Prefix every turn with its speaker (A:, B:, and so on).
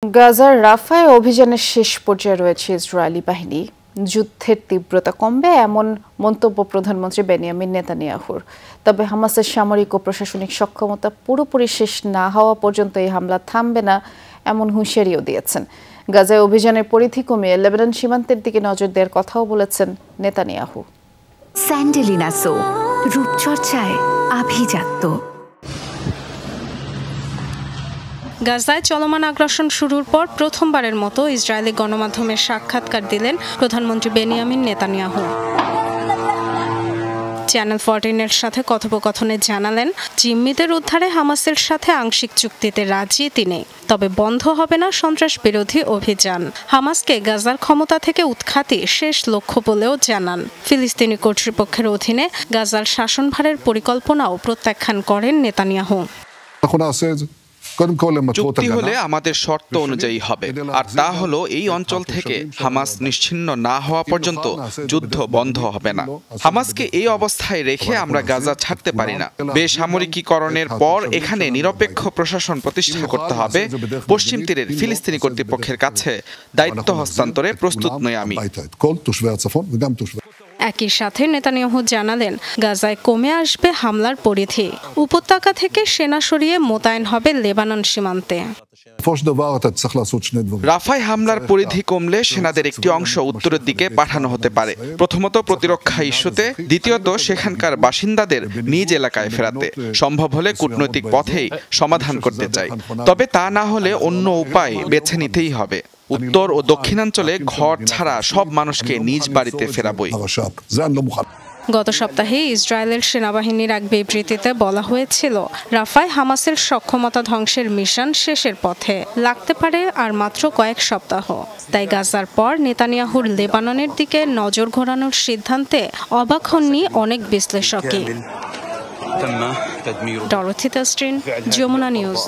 A: গাজার রাফায় অভিযানের শেষ পর্যায়ে রয়েছে ইসরায়েলি বাহিনী। যুদ্ধের তীব্রতা কমবে এমন মন্তব্য প্রধানমন্ত্রী বেনিয়ামিন নেতানিয়াহুর। তবে হামাসের সামরিক ও প্রশাসনিক সক্ষমতা পুরোপুরি শেষ না হওয়া পর্যন্ত এই হামলা থামবে না এমন হুঁশিয়ারিও দিয়েছেন। গাজায় অভিযানের পরিধি কমিয়ে লেবানন সীমান্তের দিকে নজর দেওয়ার কথাও বলেছেন নেতানিয়াহু।
B: স্যান্ডেলিনা সো, রূপচর্চায় আভিজাত্য।
C: গাজায় চলমান আগ্রাসন শুরুর পর প্রথমবারের মতো ইসরায়েলি গণমাধ্যমের সাক্ষাৎকার দিলেন প্রধানমন্ত্রী বেনিয়ামিন নেতানিয়াহু। চ্যানেল 14-এর সাথে কথোপকথনে জানালেন, জিম্মিদের উদ্ধারে হামাসের সাথে আংশিক চুক্তিতে রাজি তিনি, তবে বন্ধ হবে না সন্ত্রাস বিরোধী অভিযান। হামাসকে গাজার ক্ষমতা থেকে উৎখাতই শেষ লক্ষ্য বলেও জানান। ফিলিস্তিনি কর্তৃপক্ষের অধীনে গাজার শাসনভারের পরিকল্পনাও প্রত্যাখ্যান করেন নেতানিয়াহু।
D: চুক্তি হলে আমাদের শর্ত অনুযায়ী হবে, আর তা হলো এই অঞ্চল থেকে হামাস নিশ্চিহ্ন না হওয়া পর্যন্ত যুদ্ধ বন্ধ হবে না। হামাসকে এই অবস্থায় রেখে আমরা গাজা ছাড়তে পারি না। বেসামরিকীকরণের পর এখানে নিরপেক্ষ প্রশাসন প্রতিষ্ঠা করতে হবে। পশ্চিম তীরের ফিলিস্তিনি কর্তৃপক্ষের কাছে দায়িত্ব হস্তান্তরে প্রস্তুত নই আমি।
C: একই সাথে নেতানিয়াহু জানালেন, গাজায় কমে আসবে হামলার পরিধি। উপত্যকা থেকে সেনা সরিয়ে মোতায়েন হবে লেবানন সীমান্তে।
D: রাফায় হামলার পরিধি কমলে সেনাদের একটি অংশ উত্তরের দিকে পাঠানো হতে পারে, প্রথমত প্রতিরক্ষা ইস্যুতে, দ্বিতীয়ত সেখানকার বাসিন্দাদের নিজ এলাকায় ফেরাতে, সম্ভব হলে কূটনৈতিক পথেই সমাধান করতে চাই। তবে তা না হলে অন্য উপায় বেছে নিতেই হবে। উত্তর ও দক্ষিণাঞ্চলে ঘর ছাড়া সব মানুষকে নিজ বাড়িতে ফেরাবই।
C: গত সপ্তাহে ইসরায়েলের সেনাবাহিনীর এক বিবৃতিতে বলা হয়েছিল, রাফায় হামাসের সক্ষমতা ধ্বংসের মিশন শেষের পথে, লাগতে পারে আর মাত্র কয়েক সপ্তাহ। তাই গাজার পর নেতানিয়াহুর লেবাননের দিকে নজর ঘোরানোর সিদ্ধান্তে অবাক হননি অনেক বিশ্লেষকই। Dorothy Tasrin, Jamuna news.